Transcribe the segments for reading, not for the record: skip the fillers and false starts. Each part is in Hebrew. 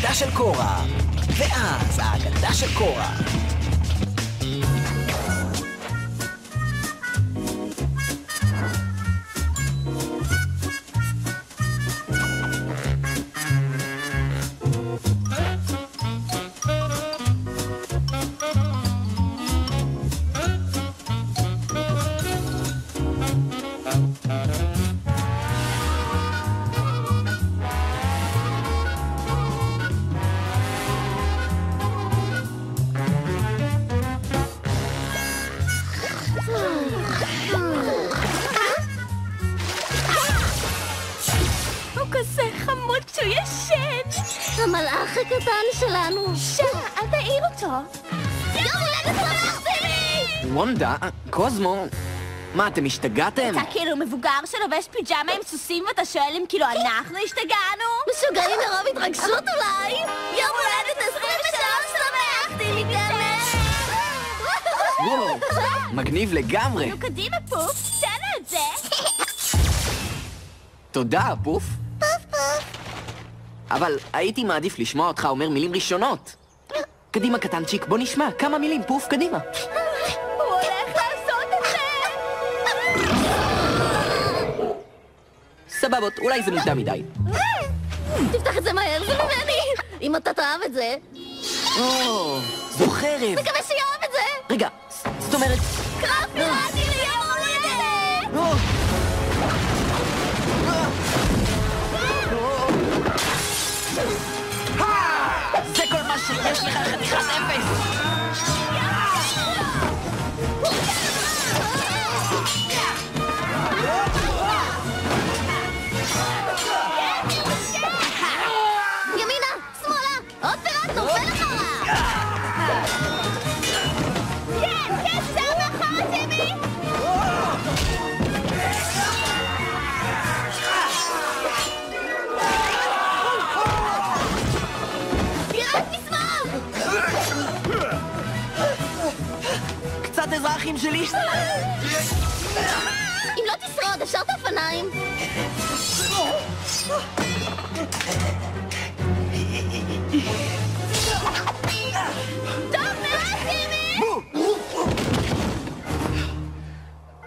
האגדה של קורה. ואז האגדה של קורה. המלאך הקטן שלנו. אל תעיר אותו. יום הולדת שמח, טימי! וונדה, קוזמו, מה, אתם השתגעתם? אתה כאילו מבוגר שלובש פיג'מה עם סוסים ואתה שואל אם כאילו אנחנו השתגענו? משוגעים מרוב התרגשות אולי? יום הולדת 23 שמח, טימי גמש! וואו, מגניב לגמרי. נו קדימה פוף, תן לו את זה. תודה, פוף. פוף פוף. אבל הייתי מעדיף לשמוע אותך אומר מילים ראשונות. קדימה קטנצ'יק, בוא נשמע כמה מילים, פוף, קדימה. הוא הולך לעשות את זה! סבבות, אולי זה מוקדם מדי. תפתח את זה מהר, זה ממני! אם אתה תאהב את זה... או, זו חרב. מקווה שיאהב את זה! רגע, זאת אומרת... קרב פיראטי ליום הולדת! זה כל מה שיש לך, חתיכת אפס! ימינה! שמאלה! עוד פיראט נופל אחריו! כן, שר מאחר, טימי! קצת עזרה אחים שלי! אם לא תשרוד, אפשר את האופניים! טוב מאוד, טימי!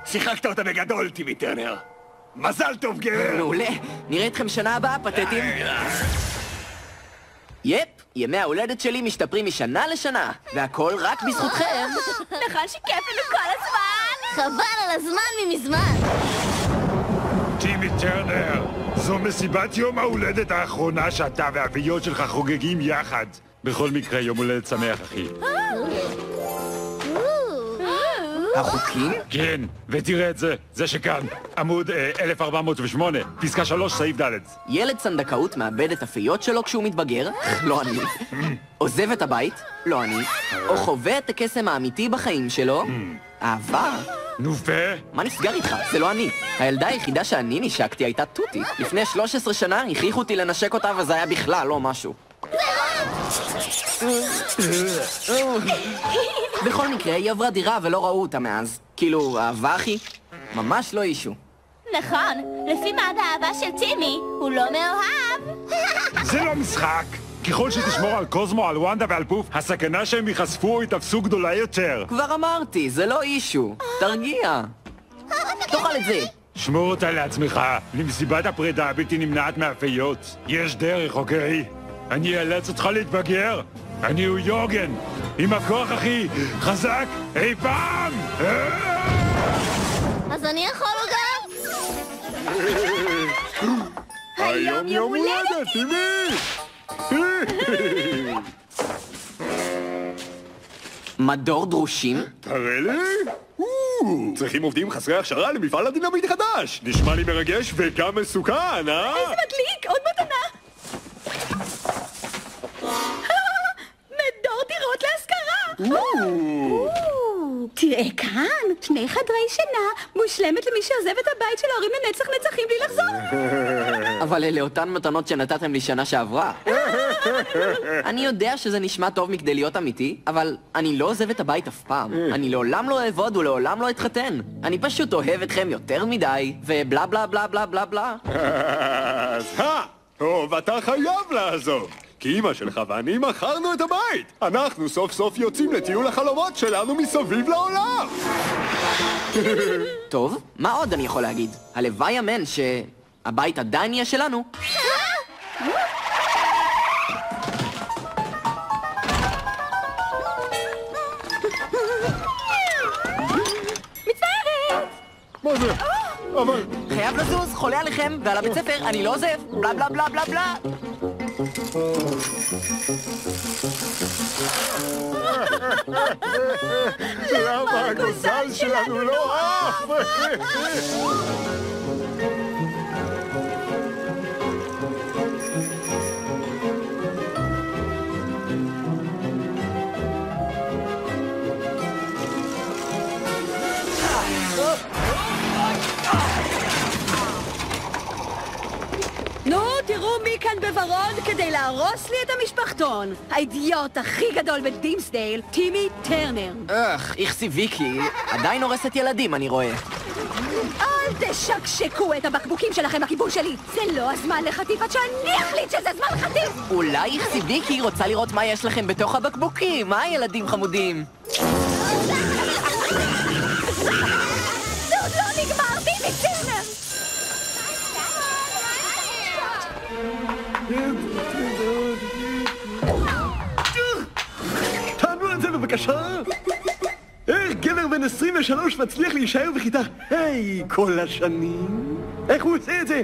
שיחקת אותה בגדול, טימי טרנר. מזל טוב, גבר! מעולה, נראה אתכם שנה הבאה, פתטים. יפ, ימי ההולדת שלי משתפרים משנה לשנה, והכל רק בזכותכם. נכון שכיף לנו כל הזמן? חבל על הזמן ממזמן! טימי טרנר, זו מסיבת יום ההולדת האחרונה שאתה והאביות שלך חוגגים יחד. בכל מקרה, יום הולדת שמח, אחי. החוקים? כן, ותראה את זה, זה שכאן, עמוד 1408, פסקה 3, סעיף ד'. ילד סנדקאות מאבד את הפיות שלו כשהוא מתבגר, לא אני. עוזב את הבית, לא אני. או חווה את הקסם האמיתי בחיים שלו, אהבה. נו פה? מה נסגר איתך? זה לא אני. הילדה היחידה שאני נשקתי הייתה טוטי. לפני 13 שנה הכריחו אותי לנשק אותה וזה היה בכלל לא משהו. בכל מקרה, היא עברה דירה ולא ראו אותה מאז. כאילו, אהבה אחי? ממש לא אישו. נכון, לפי מעד האהבה של טימי, הוא לא מאוהב. זה לא משחק! ככל שתשמור על קוזמו, על וונדה ועל פוף, הסכנה שהם ייחשפו או ייתפסו גדולה יותר. כבר אמרתי, זה לא אישו. תרגיע. תאכל את זה. שמור אותה לעצמך, למסיבת הפרידה הבלתי נמנעת מהפיות. יש דרך, אוקיי? אני אאלץ אותך להתבגר. אני הוא יוגן. עם הכוח הכי חזק אי פעם! אז אני יכול גם? היום יום הולדת, טימי! מדור דרושים? תראה לי? צריכים עובדים חסרי הכשרה למפעל הדינמיט החדש. נשמע לי מרגש וגם מסוכן, אה? איזה מדליק, עוד מתנה. מדור דירות להשכרה. תראה כאן, 2 חדרי שינה, מושלמת למי שעוזב את הבית של ההורים לנצח נצחים בלי לחזור. אבל אלה אותן מתנות שנתתם לי שנה שעברה. אני יודע שזה נשמע טוב מכדי להיות אמיתי, אבל אני לא עוזב את הבית אף פעם. אני לעולם לא אעבוד ולעולם לא אתחתן. אני פשוט אוהב אתכם יותר מדי, ובלה בלה בלה בלה בלה בלה. טוב, אתה חייב לעזוב. כי אמא שלך ואני מכרנו את הבית. אנחנו סוף סוף יוצאים לטיול החלומות שלנו מסביב לעולם. טוב, מה עוד אני יכול להגיד? הלוואי אמן שהבית עדיין יהיה שלנו. מה זה? אבל... חייב לזוז, חולה עליכם, ועל הבית ספר אני לא עוזב. בלה בלה בלה בלה בלה. למה הגוזל שלנו לא עף? נו, תראו מי כאן בוורוד כדי להרוס לי את המשפחתון. האידיוט הכי גדול בדימסדייל, טימי טרנר. איכסי ויקי, עדיין הורסת ילדים, אני רואה. אל תשקשקו את הבקבוקים שלכם בכיוון שלי. זה לא הזמן לחטיף עד שאני אחליט שזה זמן לחטיף. אולי איכסי ויקי רוצה לראות מה יש לכם בתוך הבקבוקים, מה ילדים חמודים? זה עוד לא נגמר, טימי טרנר! תענו את זה בבקשה! איך גבר בן 23 מצליח להישאר בכיתה היי כל השנים? איך הוא עושה את זה?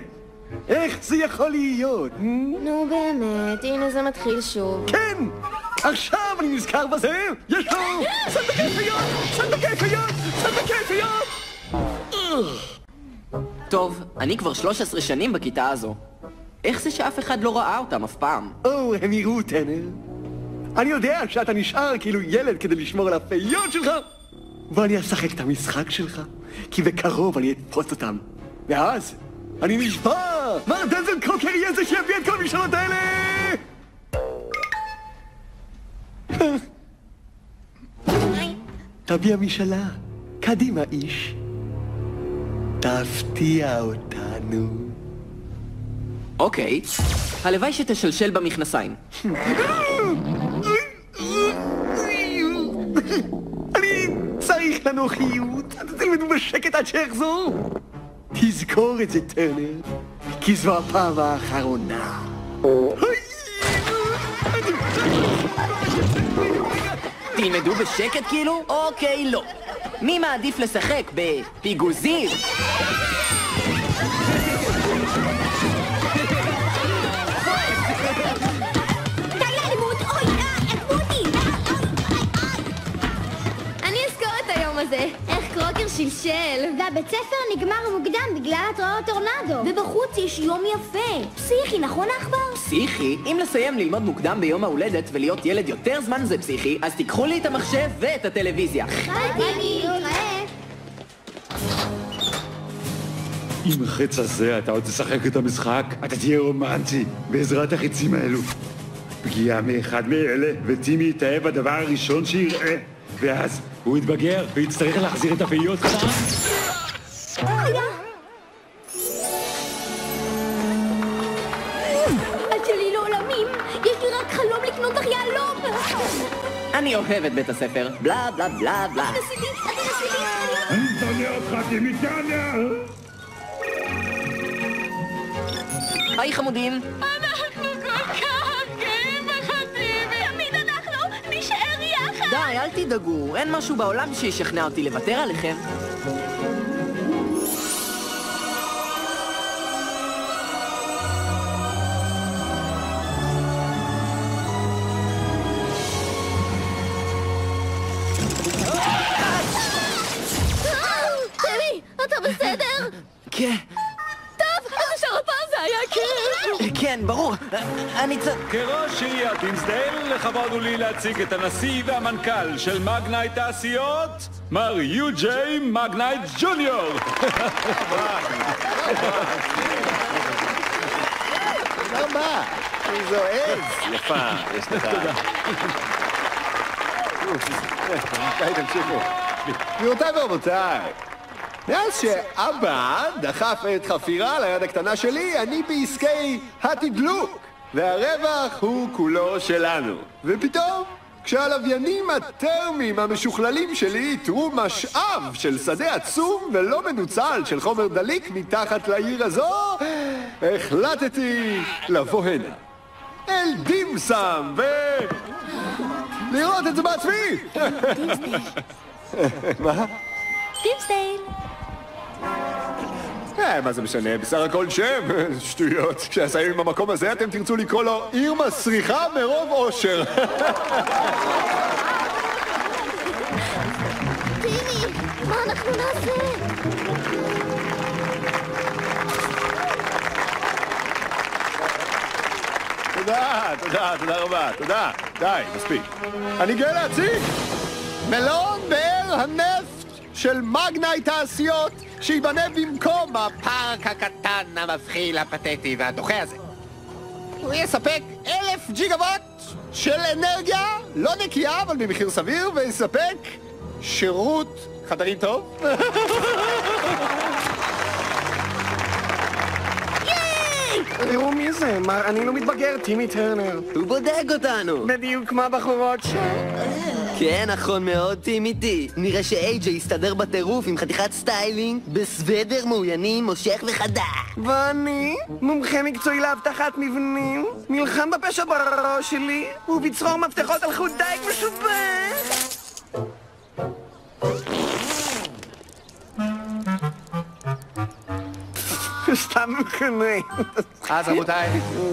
איך זה יכול להיות? נו באמת, הנה זה מתחיל שוב. כן! עכשיו אני נזכר בזה! יש לו! סנדקפיות! סנדקפיות! סנדקפיות! טוב, אני כבר 13 שנים בכיתה הזו. איך זה שאף אחד לא ראה אותם אף פעם? הם יראו, טנר. אני יודע שאתה נשאר כאילו ילד כדי לשמור על הפיות שלך, ואני אשחק את המשחק שלך, כי בקרוב אני אתפוס אותם. ואז אני נשבע! מר דנזל קוקר יהיה זה שיביא את כל המשאלות האלה! תביא המשאלה. קדימה, איש. תפתיע אותנו. אוקיי, הלוואי שתשלשל במכנסיים. אני צריך לנוחיות. תלמדו בשקט עד שיחזור. תזכור את זה, טרנר, כי זו הפעם האחרונה. תלמדו בשקט כאילו? אוקיי, לא. מי מעדיף לשחק בפיגוזים? איך קרוקר שלשל. והבית ספר נגמר מוקדם בגלל התראות טורנדו. ובחוץ יש יום יפה. פסיכי, נכון עכבר? פסיכי? אם לסיים ללמוד מוקדם ביום ההולדת ולהיות ילד יותר זמן זה פסיכי, אז תיקחו לי את המחשב ואת הטלוויזיה. חייתי, תראה. עם החץ הזה אתה עוד תשחק את המשחק? אתה תהיה רומנטי בעזרת החיצים האלו. פגיעה מאחד מאלה, וטימי יתאהב בדבר הראשון שיראה. ואז הוא יתבגר ויצטרך להחזיר את הפיות חזרה. את שלי לעולמים, יש לי רק חלום לקנות לך יהלום. אני אוהב את בית הספר, בלה בלה בלה בלה. אני שונא אותך, טימי טרנר! היי חמודים. אנחנו כל כך גאים בחטיבי. תמיד אנחנו נשאר יחד. די, אל תדאגו, אין משהו בעולם שישכנע אותי לוותר עליכם. טמי, אתה בסדר? כן. טוב, אז אפשר הפעם זה היה כיף. כן, ברור. אני כראש עיריית דימסדייל, לכבוד הוא לי להציג את הנשיא והמנכ"ל של מגנייט תעשיות, מר יו-ג'יי מגנייט ג'וניור. מה? איזו עז יפה, יש לך. די, תמשיכו. גבירותיי ורבותיי, מאז שאבא דחף את חפירה ליד הקטנה שלי, אני בעסקי התדלוק. והרווח הוא כולו שלנו. ופתאום, כשהלוויינים הטרמיים המשוכללים שלי איתרו משאב של שדה עצום ולא מנוצל של חומר דליק מתחת לעיר הזו, החלטתי לבוא הנה. אל דימסם לראות את זה בעצמי! מה? דימסדייל. מה זה משנה? בסך הכל שם. שטויות. כשאסיים עם המקום הזה אתם תרצו לקרוא לו עיר מסריחה מרוב אושר. טימי, מה אנחנו נעשה? תודה רבה, תודה. די, מספיק. אני גאה להציג מלון באר הנפט של מגנאי תעשיות שיבנה במקום הפארק הקטן, המבחיל, הפתטי והדוחה הזה. הוא יספק 1,000 ג'יגוואט של אנרגיה לא נקייה אבל במחיר סביר, ויספק שירות חדרים טוב. תראו מי זה, אני לא מתבגר, טימי טרנר. הוא בודק אותנו. בדיוק כמו הבחורות שם. כן, נכון מאוד, טימיתי. נראה שאייג'י יסתדר בטירוף עם חתיכת סטיילינג, בסוודר מעוינים, מושך וחדה. ואני, מומחה מקצועי לאבטחת מבנים, נלחם בפשע בראש שלי, ובצרור מפתחות על חוט דייק משובח. סתם מקנה. אז רבותיי,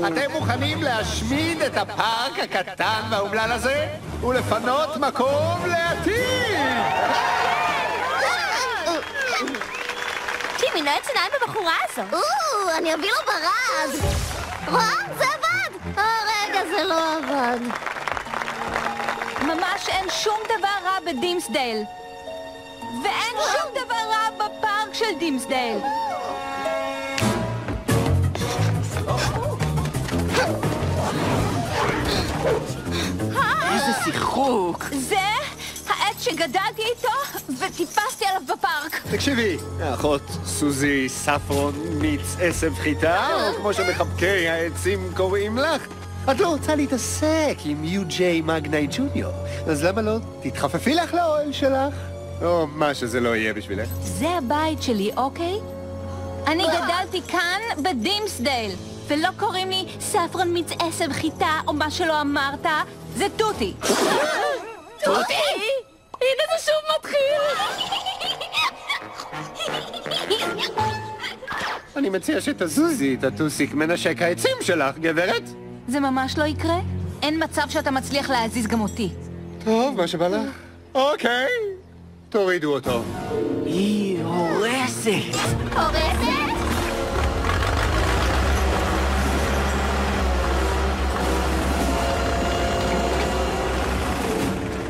אתם מוכנים להשמיד את הפארק הקטן והאומלל הזה ולפנות מקום לעתיד? טימי, נועץ עיניים בבחורה הזו. אני אביא לו ברד. רואה? זה עבד! רגע, זה לא עבד. ממש אין שום דבר רע בדימסדייל. ואין שום דבר רע בפארק של דימסדייל. איזה שיחוק! זה העץ שגדלתי איתו וטיפסתי עליו בפארק. תקשיבי, האחות סוזי ספרון מיץ עשב חיטה, או כמו שמחבקי העצים קוראים לך, את לא רוצה להתעסק עם יו-ג'יי מגנאי ג'וניור, אז למה לא תתחפפי לך לאוהל שלך? או מה שזה לא יהיה בשבילך. זה הבית שלי, אוקיי? אני גדלתי כאן בדימסדייל, ולא קוראים לי ספרון מיץ עשב חיטה או מה שלא אמרת, זה תותי. תותי? הנה זה שוב מתחיל. אני מציע שתזוזי את הטוסיק מנשק העצים שלך, גברת. זה ממש לא יקרה? אין מצב שאתה מצליח להזיז גם אותי. טוב, מה שבא לך. אוקיי, תורידו אותו. היא הורסת. הורסת?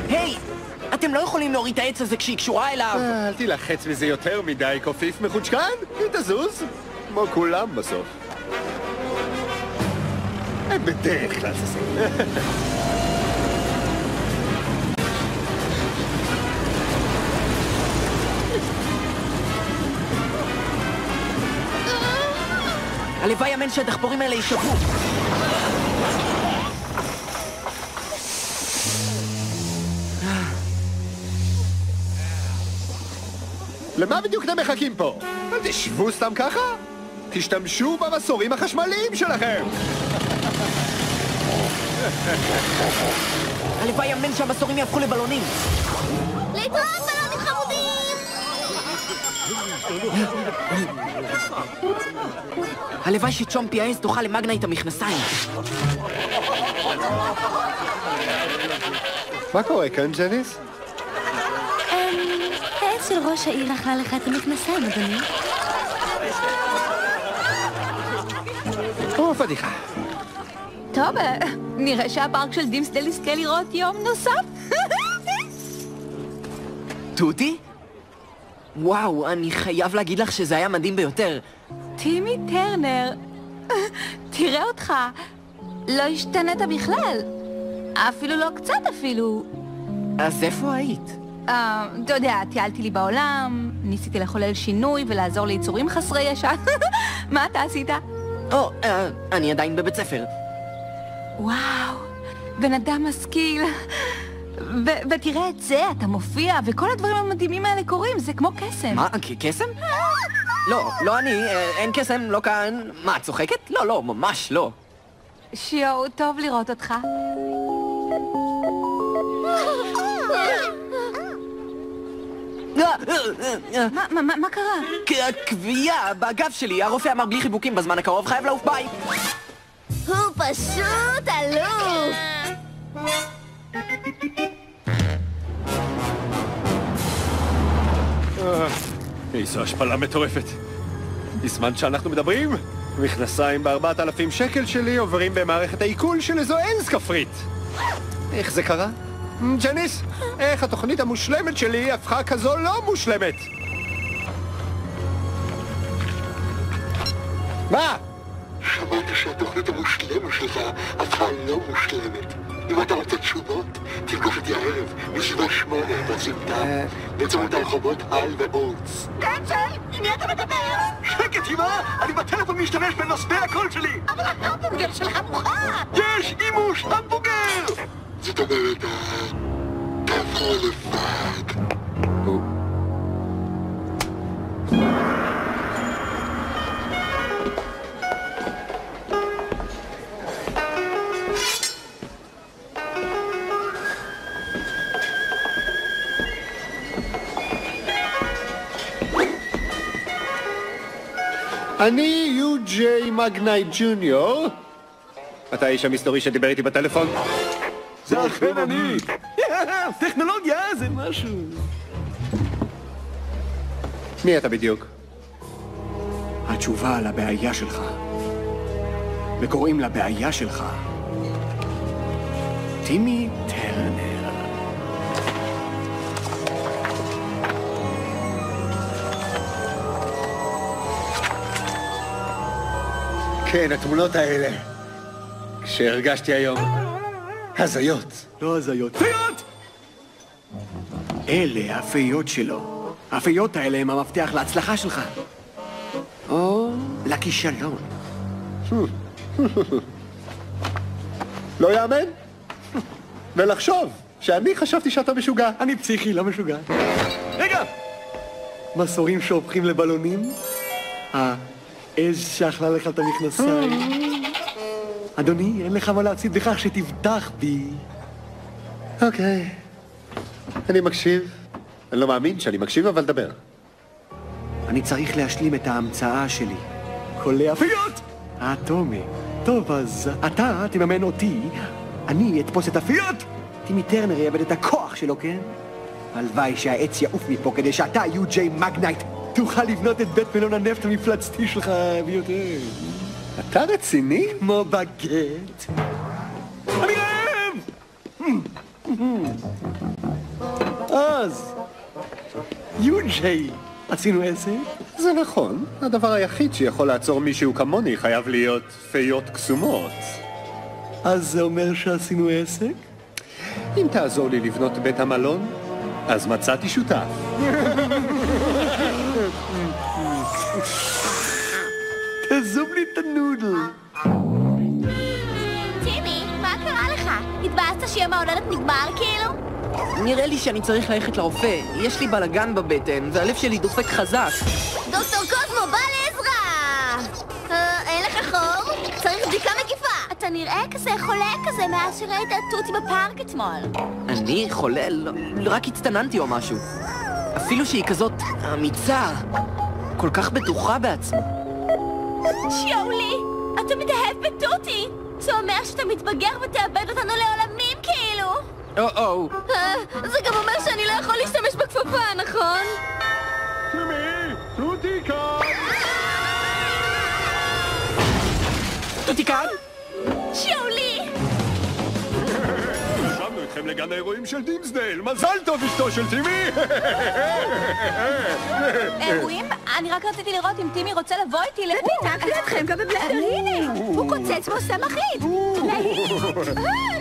היי! אתם לא יכולים להוריד את העץ הזה כשהיא קשורה אליו! אל תילחץ מזה יותר מדי, קופיף מחוצ'קן. היא תזוז, כמו כולם בסוף. בדרך כלל זה. הלוואי אמן שהדחפורים האלה יישברו. למה בדיוק אתם מחכים פה? אל תשבו סתם ככה. תשתמשו במסורים החשמליים שלכם. הלוואי אמן שהמסורים יהפכו לבלונים. להתראות בלונים חמודים! הלוואי שצ'ומפי העז תאכל למגנה את המכנסיים. מה קורה כאן, ג'ניס? העץ של ראש העיר אכל לך את המכנסיים, אדוני. או, פדיחה. טוב, נראה שהפארק של דימסדייל יזכה לראות יום נוסף. תותי? וואו, אני חייב להגיד לך שזה היה מדהים ביותר. טימי טרנר, תראה אותך, לא השתנית בכלל. אפילו לא קצת אפילו. אז איפה היית? אתה יודע, טיילתי לי בעולם, ניסיתי לחולל שינוי ולעזור ליצורים חסרי ישע. מה אתה עשית? אני עדיין בבית ספר. וואו, בן אדם משכיל. ותראה את זה, אתה מופיע, וכל הדברים המדהימים האלה קורים, זה כמו קסם. מה? קסם? לא אני, אין קסם, לא כאן. מה, את צוחקת? לא, ממש לא. שיו, טוב לראות אותך. מה קרה? כווייה בגב שלי, הרופא אמר בלי חיבוקים בזמן הקרוב, חייב לעוף, ביי. הוא פשוט אלוף! איזו השפלה מטורפת. בזמן שאנחנו מדברים, מכנסיים ב4,000 שקל שלי עוברים במערכת העיכול של איזו עז כפרית. איך זה קרה? ג'ניס, איך התוכנית המושלמת שלי הפכה כזו לא מושלמת? מה? שמעת שהתוכנית המושלמת שלך הפכה לא מושלמת. אם אתה רוצה תשובות, תפגוש אותי הערב ב7-8 בסמטה, בצומת הרחובות על ואורץ. דנצ'ל, עם מי אתה מדבר? שקט, אמא! אני בטלפון משתמש במספי הקול שלי! אבל ההמבורגר שלך מוכן! יש אימוש המבוגר! זאת אומרת, תהפכו לפאק. אני יו-ג'יי מגנייט ג'וניור. אתה האיש המסתורי שדיבר איתי בטלפון? זה אכן אני! טכנולוגיה זה משהו. מי אתה בדיוק? התשובה לבעיה שלך. וקוראים לבעיה שלך טימי טרנר. כן, התמונות האלה. כשהרגשתי היום הזיות. לא הזיות. פיות! אלה הפיות שלו. הפיות האלה הם המפתח להצלחה שלך. או לכישלון. לא יאמן? ולחשוב שאני חשבתי שאתה משוגע. אני פסיכי, לא משוגע. רגע! מסורים שהופכים לבלונים? העז שאכלה לך את המכנסיים. אדוני, אין לך מה להציד בכך שתבטח בי. אוקיי. אני מקשיב. אני לא מאמין שאני מקשיב, אבל דבר. אני צריך להשלים את ההמצאה שלי. קולי הפיות! האטומי. טוב, אז אתה תממן אותי, אני אתפוס את הפיות! טימי טרנר יאבד את הכוח שלו, כן? הלוואי שהעץ יעוף מפה כדי שאתה, יו-ג'יי מגנייט, תוכל לבנות את בית מלון הנפט המפלצתי שלך ביותר. אתה רציני? כמו בגט. אני רעב! אז, יו-ג'יי, עשינו עסק? זה נכון. הדבר היחיד שיכול לעצור מישהו כמוני חייב להיות פיות קסומות. אז זה אומר שעשינו עסק? אם תעזור לי לבנות בית המלון, אז מצאתי שותף. תזום לי את הנודל. טימי, מה קרה לך? התבאסת שיום ההולדת נגמר כאילו? נראה לי שאני צריך ללכת לרופא. יש לי בלגן בבטן, והלב שלי דופק חזק. דוקטור קוזמו, בא לעזרה! אין לך חור? צריך בדיקה מקיפה. אתה נראה כזה חולה כזה מאז שראית את טוטי בפארק אתמול. אני חולה? רק הצטננתי או משהו. אפילו שהיא כזאת אמיצה, כל כך בטוחה בעצמה. שיולי, אתה מתאהב בטוטי. זה אומר שאתה מתבגר ותאבד אותנו לעולמים כאילו. או. זה גם אומר שאני לא יכול להשתמש בכפפה, נכון? טימי, טוטי כאן! טוטי כאן? שיולי! שמנו אתכם לגן האירועים של דימסדייל. מזל טוב אשתו של טימי! אירועים? אני רק רציתי לראות אם טימי רוצה לבוא איתי לאירוע. פיתקתי אתכם גם בבלנדר, הנה! הוא קוצץ כמו סם אחיד!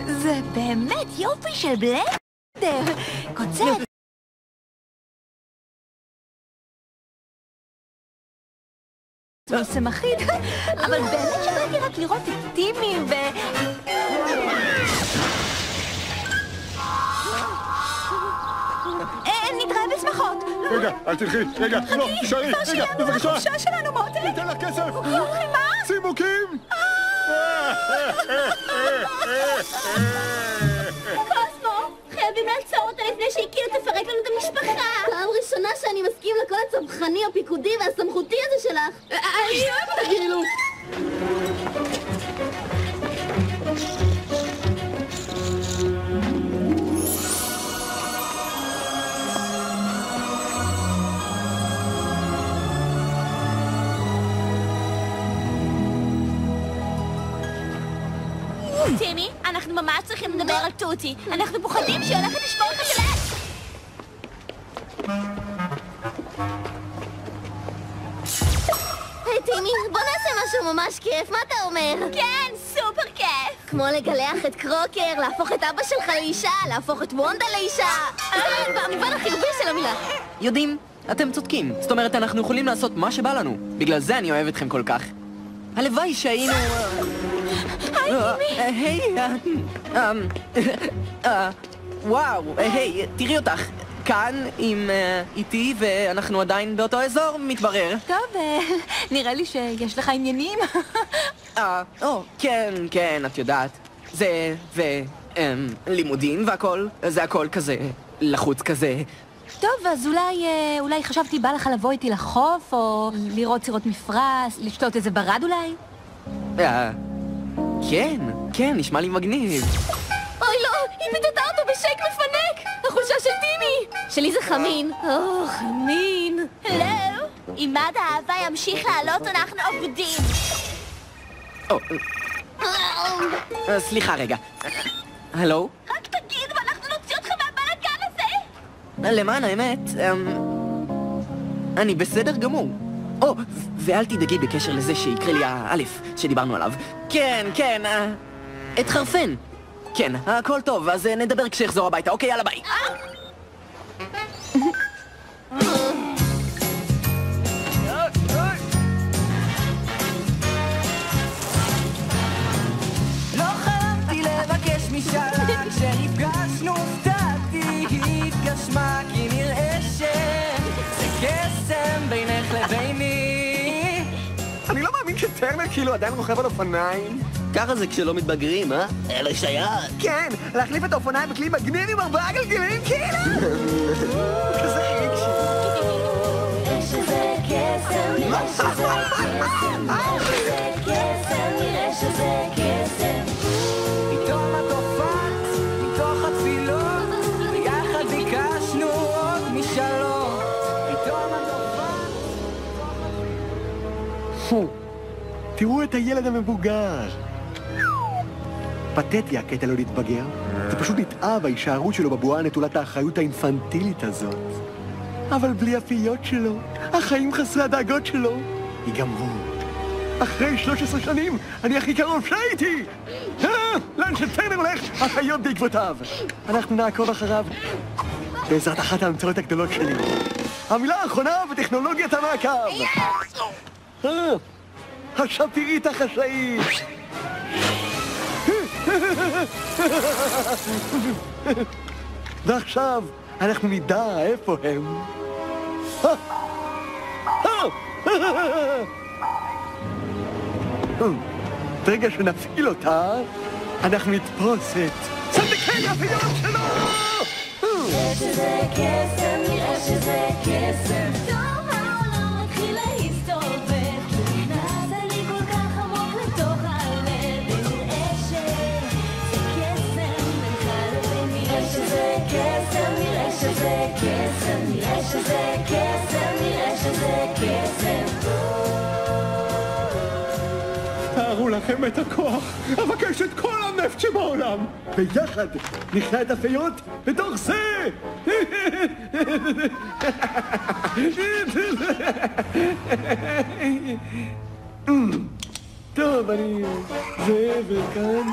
זה באמת יופי של בלנדר. קוצץ. אוטובוסם אחיד, אבל באמת שבאתי רק לראות את טימי ו... נתראה בשמחות. רגע, אל תלכי, רגע, לא, תשארי, רגע, בבקשה. החופשה שלנו, מותק. ניתן לך כסף. מה? צימוקים. קוסמו, חייבים לעצור אותה לפני שהיא כאילו תפרק לנו את המשפחה. פעם ראשונה שאני מסכים לכל הצמחני הפיקודי והסמכותי הזה שלך. אני אוהבת אותה כאילו. טימי, אנחנו ממש צריכים לדבר על טוטי. אנחנו פוחדים שהיא הולכת לשבור לך את הלב. היי טימי, בוא נעשה משהו ממש כיף, מה אתה אומר? כן, סופר כיף. כמו לגלח את קרוקר, להפוך את אבא שלך לאישה, להפוך את וונדה לאישה. במובן החיובי של המילה. יודעים, אתם צודקים. זאת אומרת, אנחנו יכולים לעשות מה שבא לנו. בגלל זה אני אוהב אתכם כל כך. הלוואי שהיינו... היי, וואו, היי, תראי אותך. כאן עם איתי ואנחנו עדיין באותו אזור, מתברר. טוב, נראה לי שיש לך עניינים. כן, כן, את יודעת. זה, לימודים והכל, זה הכל כזה, לחוץ כזה. טוב, אז אולי חשבתי בא לך לבוא איתי לחוף, או לראות סירות מפרש, לשתות איזה ברד אולי? כן, כן, נשמע לי מגניב. אוי לא, היא פיתתה אותו בשייק מפנק! החולשה של טימי! שלי זה חמין. חמין. לא, אם מד האהבה ימשיך לעלות, אנחנו עובדים. סליחה רגע. הלו? רק תגיד ואנחנו נוציא אותך מהבלגן הזה! למען האמת, אני בסדר גמור. ואל תדאגי בקשר לזה שיקרה לי האלף שדיברנו עליו. כן, כן, התחרפן. כן, הכל טוב, אז נדבר כשיחזור הביתה. אוקיי, יאללה ביי. לא חלמתי לבקש משאלה, כשנפגשנו הופתעתי, התגשמה כי נראה שזה קסם בינך לביני. אני לא מאמין שטרנר כאילו עדיין רוכב על אופניים. ככה זה כשלא מתבגרים, אה? אלה שייך. כן, להחליף את האופניים בכלי מגניב עם 4 גלגלים, כאילו! כזה רגשי. נראה שזה קסם, נראה שזה קסם, נראה שזה קסם, נראה שזה קסם. פתאום את הופעת מתוך התפילות, ויחד ביקשנו עוד משלום. פתאום את הופעת... תראו את הילד המבוגר. פתטי הקטע לא להתבגר. זה פשוט נתאהב ההישארות שלו בבועה נטולת האחריות האינפנטילית הזאת. אבל בלי הפיות שלו, החיים חסרי הדאגות שלו, ייגמרו. אחרי 13 שנים, אני הכי קרוב שהייתי! לאן שטרנר הולך, החיות בעקבותיו. אנחנו נעקוב אחריו בעזרת אחת ההמצאות הגדולות שלי. המילה האחרונה בטכנולוגיית המעקב. השפירית החשאית. ועכשיו אנחנו נדע איפה הם. ברגע שנפעיל אותה, אנחנו נתפוס את צדקי הפיות שלו! נראה שזה קסם, נראה שזה קסם. פתאום העולם מתחיל להסתובב, נכנס לי כל כך עמוק לתוך הלב, ונראה שזה קסם, בינך לביני. נראה שזה קסם, נראה שזה קסם, נראה שזה קסם, נראה שזה קסם. תארו לכם את הכוח, אבקש את כל הנפט שבעולם. ביחד נכנע את הפיות בתוך זה! טוב, אני... זה וכאן...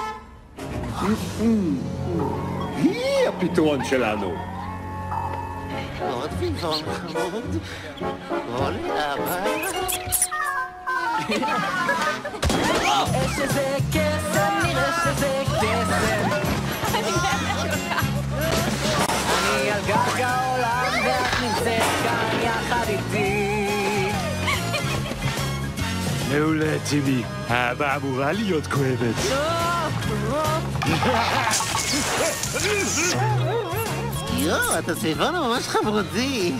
היא הפתרון שלנו. עוד פתרון חמוד. בוא לאבא. נראה שזה קסם, נראה שזה קסם. אני על גג העולם ואת נמצאת כאן יחד איתי. מעולה, טימי. האהבה אמורה להיות כואבת. יואו, אתה סביבון ממש חברותי.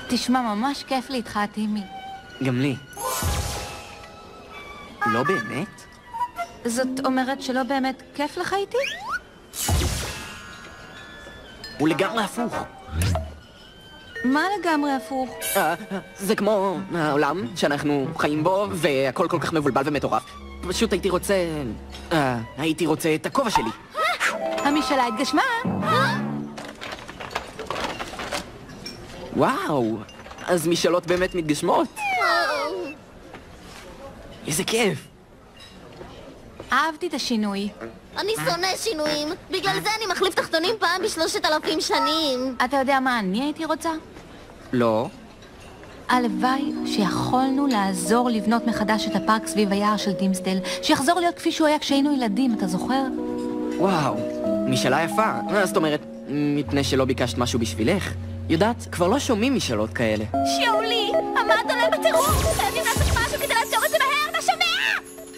תשמע, ממש כיף לי איתך, טימי. גם לי. לא באמת? זאת אומרת שלא באמת כיף לך איתי? הוא לגמרי הפוך. מה לגמרי הפוך? זה כמו העולם שאנחנו חיים בו, והכל כל כך מבולבל ומטורף. פשוט הייתי רוצה את הכובע שלי. המשאלה התגשמה. וואו, אז משאלות באמת מתגשמות. איזה כיף. אהבתי את השינוי. אני שונא שינויים. בגלל זה אני מחליף תחתונים פעם ב3,000 שנים. אתה יודע מה אני הייתי רוצה? לא. הלוואי שיכולנו לעזור לבנות מחדש את הפארק סביב היער של דימסדל, שיחזור להיות כפי שהוא היה כשהיינו ילדים, אתה זוכר? וואו, משאלה יפה. זאת אומרת, מפני שלא ביקשת משהו בשבילך. יודעת, כבר לא שומעים משאלות כאלה. שאולי, עמדת עליהם בטירוף! חייבים לעשות משהו כדי לעצור את זה מהר, אתה שומע?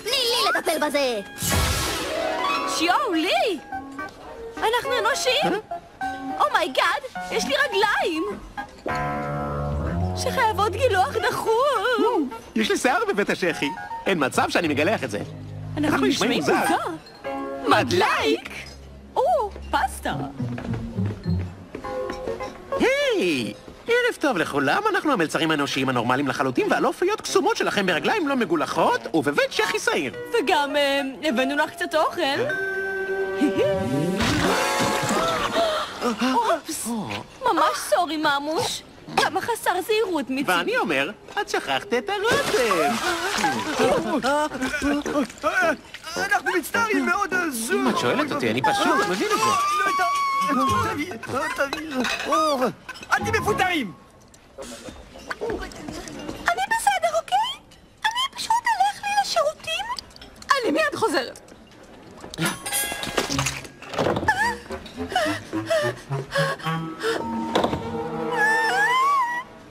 תני לי לטפל בזה! שאולי! אנחנו אנושים! אומייגאד, יש לי רגליים! שחייבות גילוח דחוף! יש לי שיער בבית השחי. אין מצב שאני מגלח את זה. אנחנו נשמעים מוזר! מדלייק! פסטה! היי! ערב טוב לכולם, אנחנו המלצרים האנושיים הנורמליים לחלוטין, והלופיות קסומות שלכם ברגליים לא מגולחות ובבית שחי שעיר. וגם הבאנו לך קצת אוכל. אופס! ממש סורי, ממוש. כמה חסר זהירות מצי. ואני אומר, את שכחת את הרוטב. אנחנו מצטערים מאוד על זו. אם את שואלת אותי, אני פשוט מבין את זה. אתם מפוטרים! אני בסדר, אוקיי? אני פשוט אלך לי לשירותים. אני מיד חוזרת.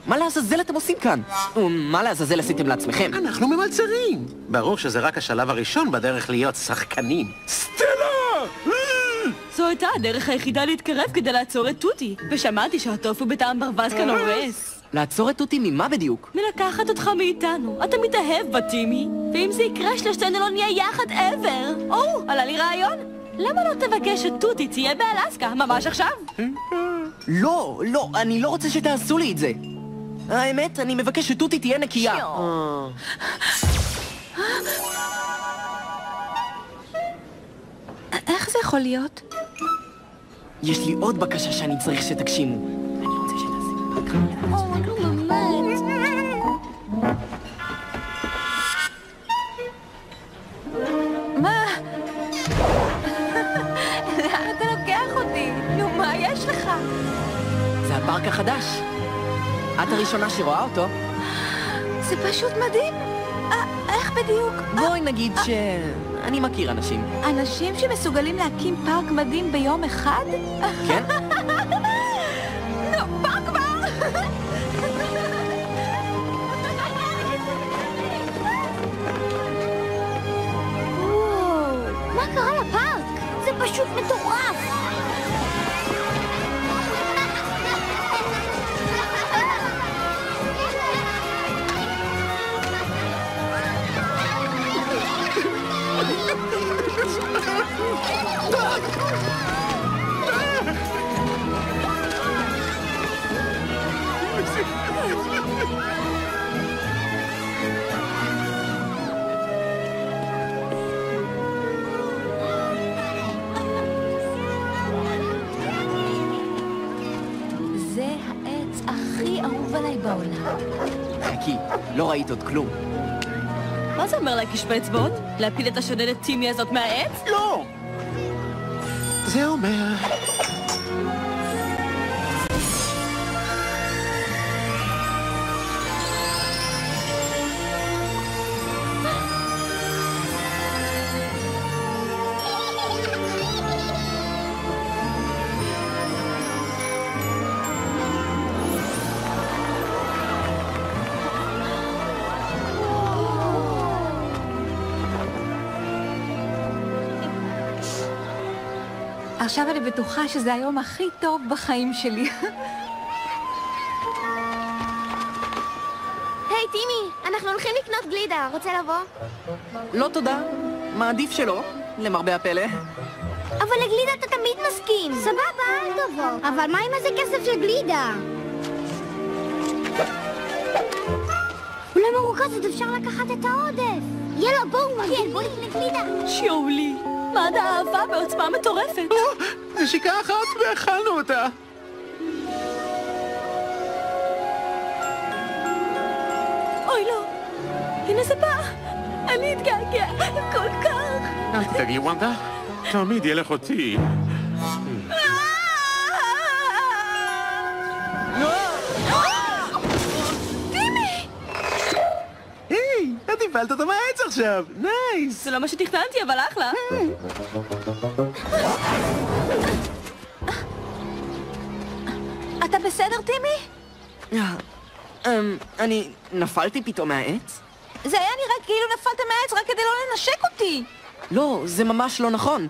מה לעזאזל אתם עושים כאן? מה לעזאזל עשיתם לעצמכם? אנחנו ממלצרים. ברור שזה רק השלב הראשון בדרך להיות שחקנים. זו הייתה הדרך היחידה להתקרב כדי לעצור את טוטי. ושמעתי שהטוף הוא בטעם ברווז כאן הורס. לעצור את טוטי ממה בדיוק? מלקחת אותך מאיתנו. אתה מתאהב בטימי. ואם זה יקרה, שלושתנו לא נהיה יחד ever. עלה לי רעיון. למה לא תבקש שטוטי תהיה באלסקה ממש עכשיו? לא, אני לא רוצה שתעשו לי את זה. האמת, אני מבקש שטוטי תהיה נקייה. איך זה יכול להיות? יש לי עוד בקשה שאני צריך שתגשימו. אני רוצה שתעשי. נו, באמת. מה? לאן אתה לוקח אותי? נו, מה יש לך? זה הפארק החדש. את הראשונה שרואה אותו. זה פשוט מדהים. איך בדיוק? בואי נגיד שאני מכיר אנשים. אנשים שמסוגלים להקים פארק מדהים ביום אחד? כן? נו, פארק כבר! וואו, מה קרה לפארק? זה פשוט מטורף! לא ראית עוד כלום. מה זה אומר להקיש באצבעות? להפיל את השודדת טימי הזאת מהעץ? לא! זה אומר... עכשיו אני בטוחה שזה היום הכי טוב בחיים שלי. היי, טימי, אנחנו הולכים לקנות גלידה. רוצה לבוא? לא תודה. מעדיף שלא, למרבה הפלא. אבל לגלידה אתה תמיד מסכים. סבבה, אל תבוא. אבל מה עם איזה כסף של גלידה? אולי מרוכזת אפשר לקחת את העודף. יאללה, בואו, כן, בואו נקנה גלידה. שיולי, מד האהבה בעוצמה מטורפת. נשיקה אחת ואכלנו אותה. אוי לא, הנה זה בא. אני אתגעגע כל כך. אל תדאגי, וונדה. תמיד ילך אותי. היי, את הפלת אותו מהעץ עכשיו. נייס. זה לא מה שתכננתי, אבל אחלה. אתה בסדר, טימי? אני נפלתי פתאום מהעץ? זה היה נראה כאילו נפלת מהעץ רק כדי לא לנשק אותי. לא, זה ממש לא נכון.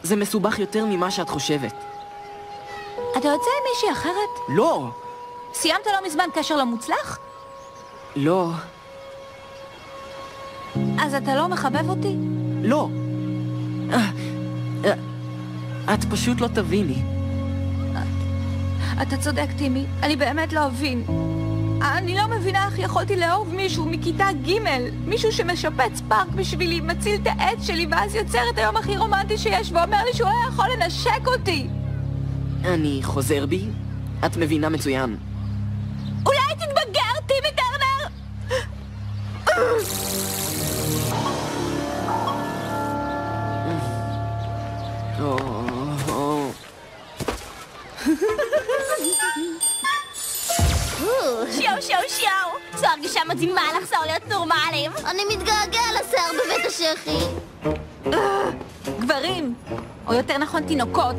זה מסובך יותר ממה שאת חושבת. אתה יוצא עם מישהי אחרת? לא! סיימת לא מזמן קשר לא מוצלח? לא. אז אתה לא מחבב אותי? לא. את פשוט לא תביני. אתה צודק, טימי. אני באמת לא אבין. אני לא מבינה איך יכולתי לאהוב מישהו מכיתה ג', מישהו שמשפץ פארק בשבילי, מציל את העץ שלי, ואז יוצר את היום הכי רומנטי שיש, ואומר לי שהוא לא יכול לנשק אותי. אני חוזר בי. את מבינה מצוין. אולי תתבגר, טימי טרנר! שואו, שואו, שואו. זו הרגישה מדהימה לחזור להיות נורמליים. אני מתגעגע לשיער בבית השחי. גברים, או יותר נכון תינוקות.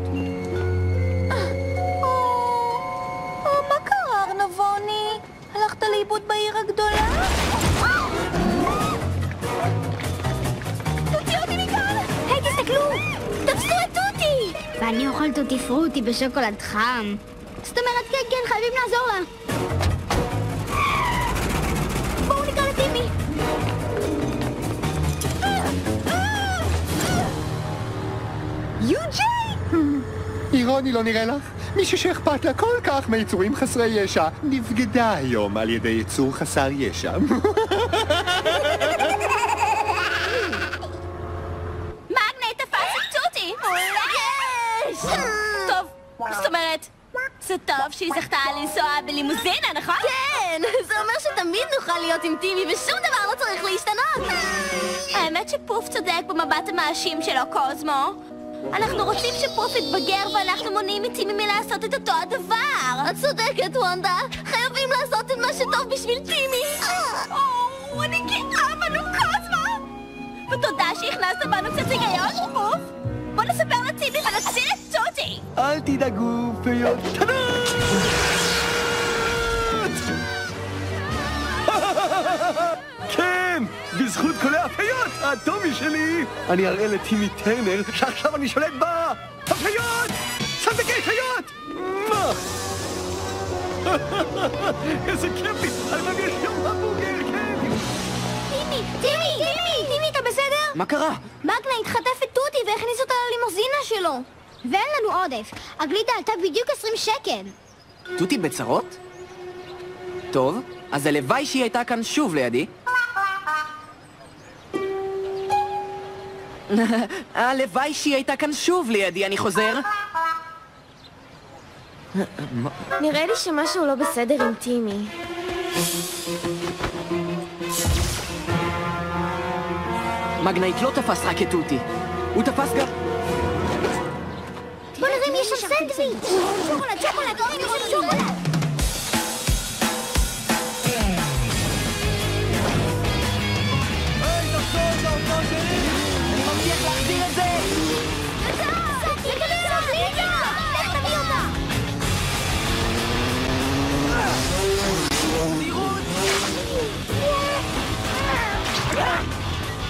מה קרה, ארנבוני? הלכת לאיבוד בעיר הגדולה? תוציאו אותי מכאן! היי, תסתכלו! תפסו את טוטי! ואני אוכל טוטי פרוטי בשוקולד חם. זאת אומרת, כן, כן, חייבים לעזור לה. בואו נקרא לטימי. יו-ג'יי! אירוני לא נראה לך? מישהו שאכפת לה כל כך מיצורים חסרי ישע נבגדה היום על ידי יצור חסר ישע. מגנט תפס את טוטי! יש! טוב, זאת אומרת, זה טוב שהיא זכתה לנסוע בלימוזינה, נכון? כן! זה אומר שתמיד נוכל להיות עם טימי ושום דבר לא צריך להשתנות! האמת שפוף צודק במבט המאשים שלו, קוזמו. אנחנו רוצים שפוף יתבגר ואנחנו מונעים מטימי מלעשות את אותו הדבר. את צודקת, וונדה! חייבים לעשות את מה שטוב בשביל טימי! אני גאה בנו, קוזמו! ותודה שהכנסת בנו קצת היגיון, פוף! בוא נספר לטימי ונציל את טוטי! אל תדאגו, פיות קטנות! כן! בזכות קולי הפיות, הטומי שלי! אני אראה לטימי טרנר שעכשיו אני שולט בה! הפיות! סנדקי פיות! מה? איזה כיף לי! הלוואי יש יום הבוגר, כן! טימי! טימי! טימי! טימי, אתה בסדר? מה קרה? מגנה התחטף את טוטי והכניס אותה ללימוזינה שלו. ואין לנו עודף. הגלידה עלתה בדיוק 20 שקל. טוטי בצרות? טוב, אז הלוואי שהיא הייתה כאן שוב לידי. הלוואי שהיא הייתה כאן שוב לידי, אני חוזר. נראה לי שמשהו לא בסדר עם טימי. מגנייט לא תפס רק את טוטי. הוא תפס גם... בוא נראה אם יש שם סנדוויץ'. שוקולד, שוקולד, הנה יש שם שוקולד. אני מבטיח להחזיר את זה!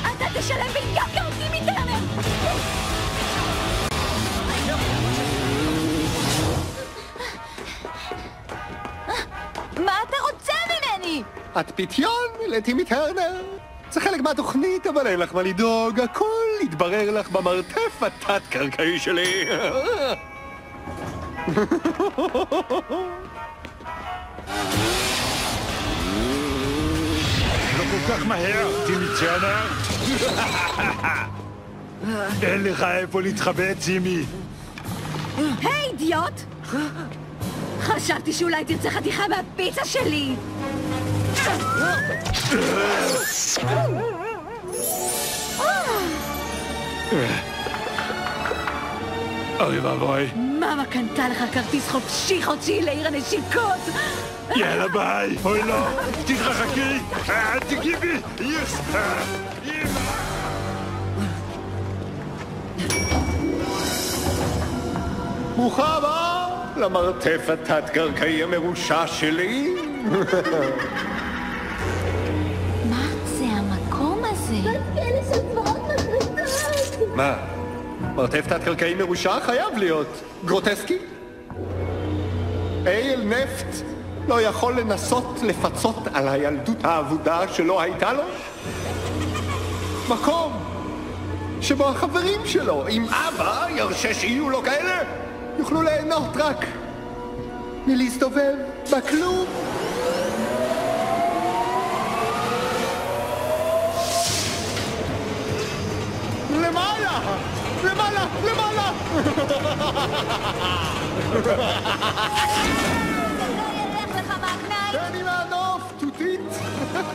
אתה תשלם בעיקר כעובדים מטרנר! מה אתה רוצה ממני? את פיתיון לטימי טרנר. זה חלק מהתוכנית, אבל אין לך מה לדאוג. הכל יתברר לך במרתף התת-קרקעי שלי. לא כל כך מהר, טימי טרנר. אין לך איפה להתחבא, טימי. היי, אידיוט! חשבתי שאולי תרצה חתיכה מהפיצה שלי! אוי ואבוי. מאמה קנתה לך כרטיס חופשי לעיר הנשיקות! יאללה ביי. אוי לא, תתרחקי. תגיבי. יס. ברוכה הבאה למרתף התת-קרקעי המרושע שלי. מה זה המקום הזה? מה? מרתף תת-קרקעי מרושע חייב להיות גרוטסקי? אייל נפט לא יכול לנסות לפצות על הילדות האבודה שלא הייתה לו? מקום שבו החברים שלו, אם אבא ירשה שיהיו לו כאלה, יוכלו ליהנות רק מלהסתובב בכלום. למעלה! למעלה! למעלה! תן לי מהנוף, תותית!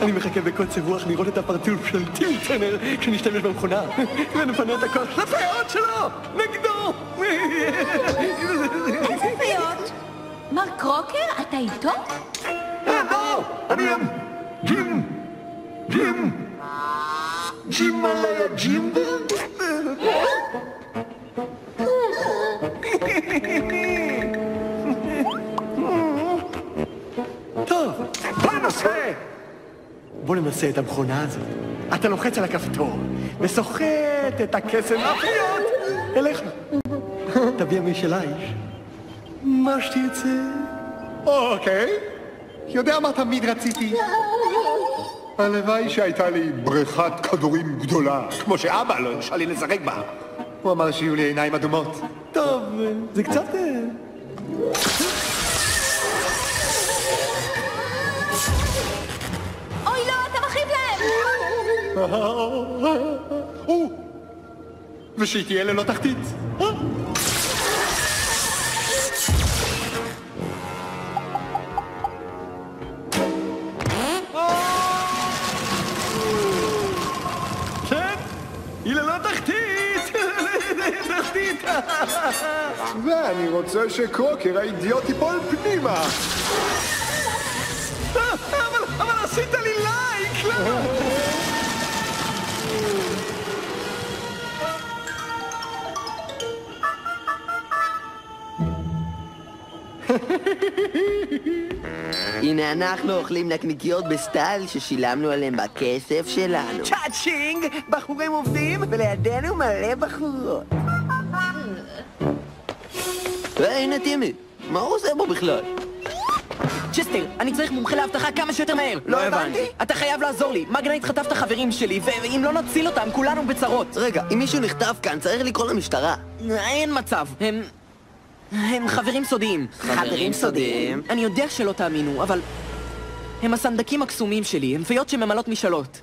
אני מחכה בקוצר רוח לראות את הפרצוף של טימי טרנר כשנשתמש במכונה ונפנה את הכוח לפיות שלו! נגדו! פיות? מר קרוקר, אתה איתו? לא! אני ג'ים עליה ג'ים טוב, בוא ננסה את המכונה הזאת. אתה לוחץ על הכפתור וסוחט את הקסם מהפיות אליך. תביע משלייך מה שתרצה. אוקיי, יודע מה תמיד רציתי? הלוואי שהייתה לי בריכת כדורים גדולה, כמו שאבא לא הרשה לי לשחק בה. הוא אמר שיהיו לי עיניים אדומות. טוב, זה קצת... אוי לא, אתה מכאיב להם! ושהיא תהיה ללא תחתית. כן, היא ללא תחתית! תחתית! ואני רוצה שקרוקר האידיוט ייפול פנימה. אבל עשית לי לייק! הנה אנחנו אוכלים נקניקיות בסטייל ששילמנו עליהם בכסף שלנו. צ'אצ'ינג! בחורים עובדים ולידינו מלא בחורות. הנה טימי, מה הוא עושה בו בכלל? צ'סטר, אני צריך מומחה להבטחה כמה שיותר מהר. לא הבנתי. אתה חייב לעזור לי. מגנייט חטף את החברים שלי, ואם לא נציל אותם, כולנו בצרות. רגע, אם מישהו נחטף כאן, צריך לקרוא למשטרה. אין מצב. הם חברים סודיים. חברים סודיים? אני יודע שלא תאמינו, אבל... הם הסנדקים הקסומים שלי, הם פיות שממלאות משאלות.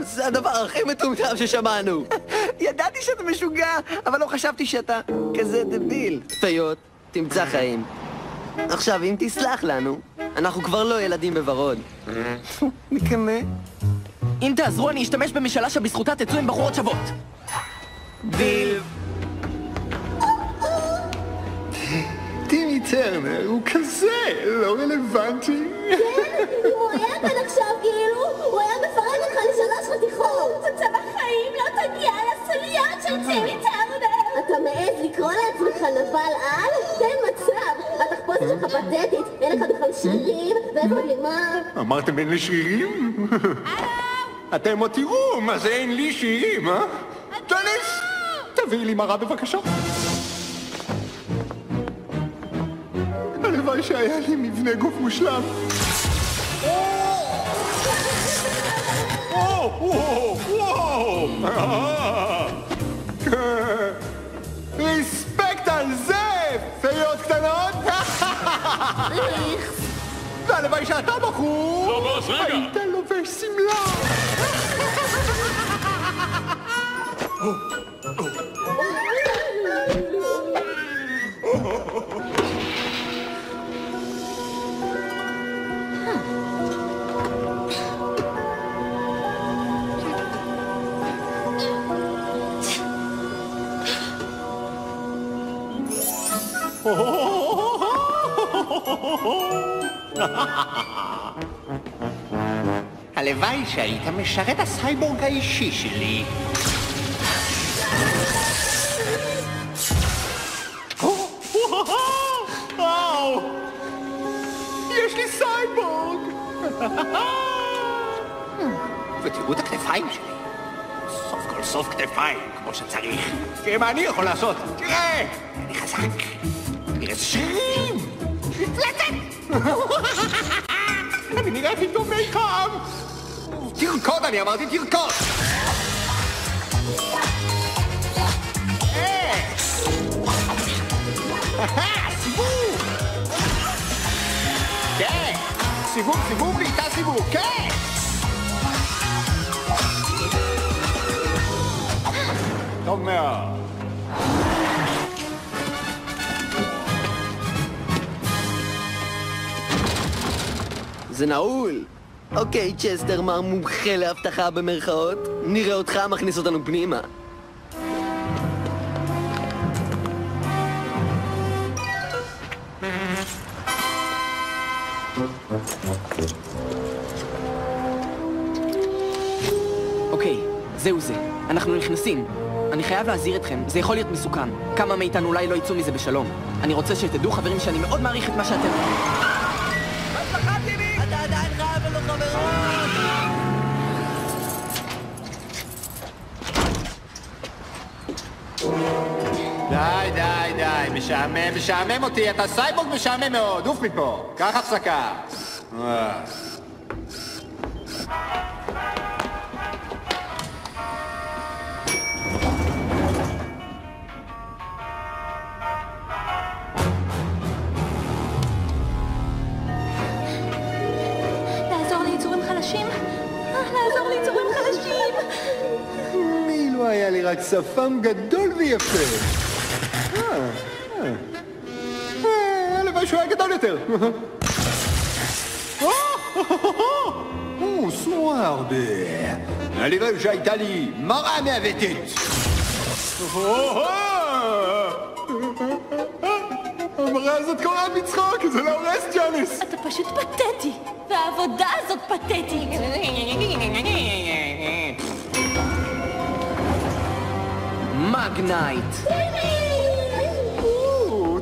זה הדבר הכי מטומטם ששמענו. ידעתי שאתה משוגע, אבל לא חשבתי שאתה כזה דביל. פיות, תמצא חיים. עכשיו, אם תסלח לנו, אנחנו כבר לא ילדים בוורוד. נקנה. אם תעזרו, אני אשתמש במשאלה שבזכותה תצאו עם בחורות שוות. דיל. טימי טרנר הוא כזה לא רלוונטי. אם הוא היה כאן עכשיו, כאילו, הוא היה מפרק אותך לשלוש חתיכות. אתה בחיים לא תגיע לסוליות של טימי טרנר. אתה מעז לקרוא לעצמך נבל על? תן מצב. התחפושת שלך פתטית, אין לך בכלל שרירים, ואיפה לימה? אמרתם אין לי שרירים? אתם עוד תראו מה זה אין לי שרירים, אה? ג'ניס, תביאי לי מראה בבקשה. הלוואי שהיה לי מבנה גוף מושלם. ריספקט על זה, פיות קטנות! והלוואי שאתה בחור! לא, בוס, רגע! היית לובש סמלה! הלוואי שהיית משרת הסייבורג האישי שלי. יש לי סייבורג! ותראו את הכתפיים שלי. סוף כל סוף כתפיים, כמו שצריך. תראה מה אני יכול לעשות. תראה! אני חזק. תראה איזה שרירים! מפלצת! אני נראה פתאום מייקאם! תרקוד, אני אמרתי תרקוד! סיבוב! כן! סיבוב, סיבוב, ואיתה סיבוב, כן! טוב מאוד. זה נעול. אוקיי, צ'סטר, מר מומחה להבטחה במרכאות. נראה אותך מכניס אותנו פנימה. אוקיי, זהו זה. אנחנו נכנסים. אני חייב להזהיר אתכם, זה יכול להיות מסוכן. כמה מאיתנו אולי לא יצאו מזה בשלום. אני רוצה שתדעו, חברים, שאני מאוד מעריך את מה שאתם... הצלחה, טימי! אתה עדיין חייב ולא חברות! די, די, די, משעמם אותי, אתה סייבורג משעמם מאוד, עוף מפה, קח הפסקה. לעזור ליצורים חלשים? לעזור ליצורים חלשים! אילו היה לי רק שפם גדול ויפה. הלוואי שהוא היה גדול יותר. סנואה הרבה. הלוואי שהייתה לי מראה מעוותת. המראה הזאת קורעת מצחוק, זה לא הורס, ג'אניס. אתה פשוט פתטי, והעבודה הזאת פתטית. מגנייט.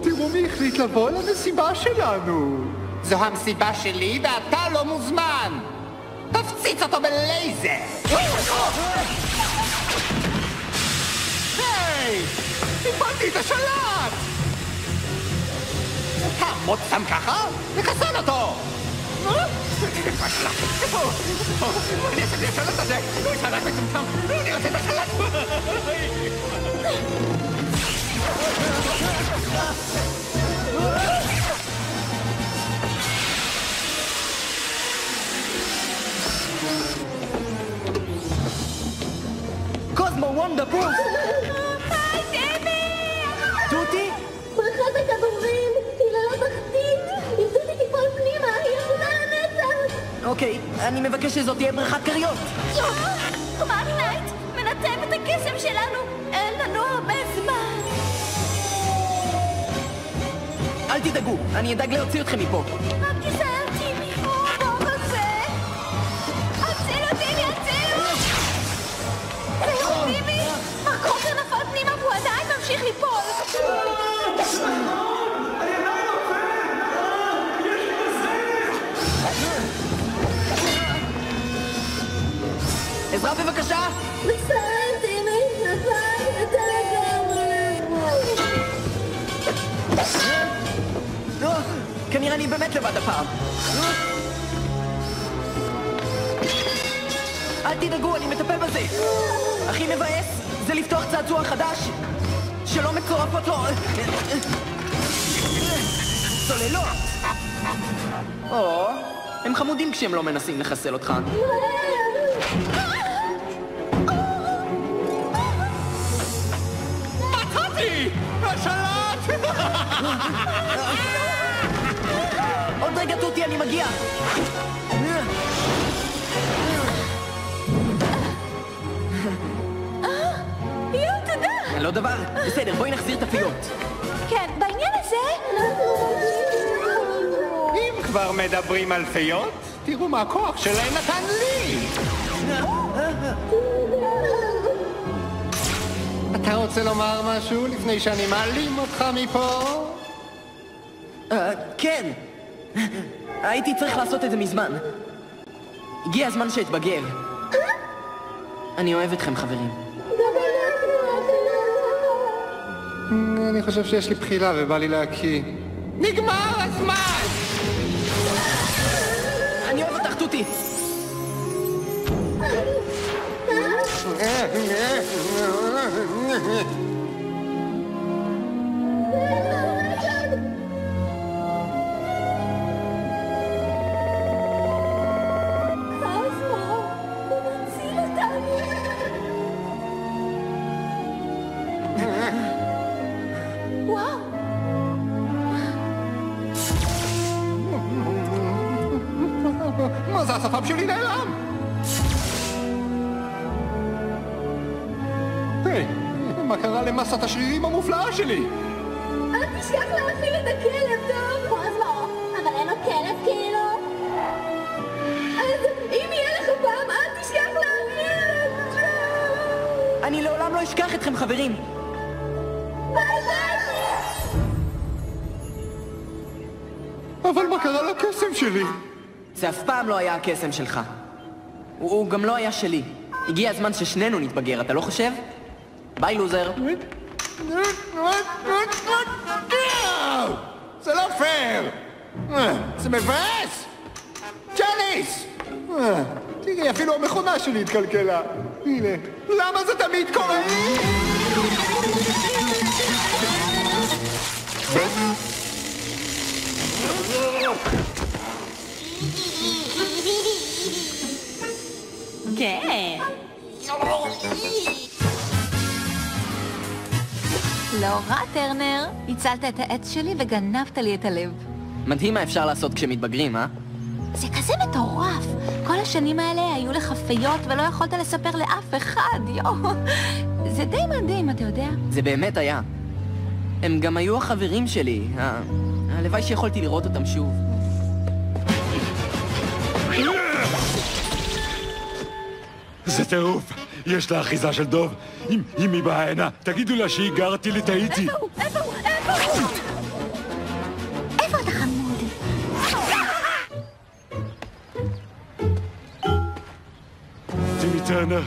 תראו מי החליט לבוא למסיבה שלנו. זו המסיבה שלי ואתה לא מוזמן. תפציץ אותו בלייזר. היי! איבדתי את השלט! תעמוד סתם ככה וחסל אותו! איפה? אני אעשה לי השלט הזה! לא יש עליי מצומצם! אני רוצה את השלט! קוזמו וונדה פוף! אוקיי, אני מבקש שזאת תהיה בריכת כריות. מגנייט, מנתב את הקסם שלנו. אין לנו הרבה זמן. אל תדאגו, אני אדאג להוציא אתכם מפה. רק תיזהרתי מפה הזה. הצילו טימי, הצילו! זהו, טימי! הקרוקר נפל פנימה והוא עדיין ממשיך ליפול. עזרה בבקשה! מצטער, טימי, אתה לגמרי. כנראה אני באמת לבד הפעם. אל תדאגו, אני מטפל בזה. הכי מבאס זה לפתוח צעצוע חדש שלא מצורפות לו צוללות. הם חמודים כשהם לא מנסים לחסל אותך. מצאתי! השלט! עוד רגע טוטי, אני מגיע. תודה! לא דבר. בסדר, בואי נחזיר את הפיות. כן, בעניין הזה... אם כבר מדברים על פיות, תראו מה הכוח שלהם נתן לי! אתה רוצה לומר משהו לפני שאני מעלים אותך מפה? כן. הייתי צריך לעשות את זה מזמן. הגיע הזמן שאתבגר. אני אוהב אתכם, חברים. אני חושב שיש לי בחילה ובא לי להקיא. נגמר הזמן! אני אוהב אותך, טוטי. מה זה השפם שלי נעלם? היי, מה קרה למסת השרירים המופלאה שלי? אל תשכח להאכיל את הכלב, טוב? אז לא, אבל אין לו כלב כאילו. אז אם יהיה לך פעם, אל תשכח להאכיל את זה. אני לעולם לא אשכח אתכם, חברים. ביי ביי! אבל מה קרה לקסם שלי? זה אף פעם לא היה הקסם שלך. הוא גם לא היה שלי. הגיע הזמן ששנינו נתבגר, אתה לא חושב? ביי, לוזר. זה לא פייר! זה מבאס! ג'ניס! תראי, אפילו המכונה שלי התקלקלה. הנה, למה זה תמיד קורה? כן. לא רע, טרנר. הצלת את העץ שלי וגנבת לי את הלב. מדהים מה אפשר לעשות כשמתבגרים, אה? זה כזה מטורף. כל השנים האלה היו לך פיות ולא יכולת לספר לאף אחד, יואו. זה די מדהים, אתה יודע? זה באמת היה. הם גם היו החברים שלי. הלוואי שיכולתי לראות אותם שוב. זה טירוף. יש לה אחיזה של דוב. אם היא באה הנה, תגידו לה שהיגרתי לטעיתי. איפה הוא? איפה הוא? איפה הוא? איפה אתה חמוד? טימי טרנר,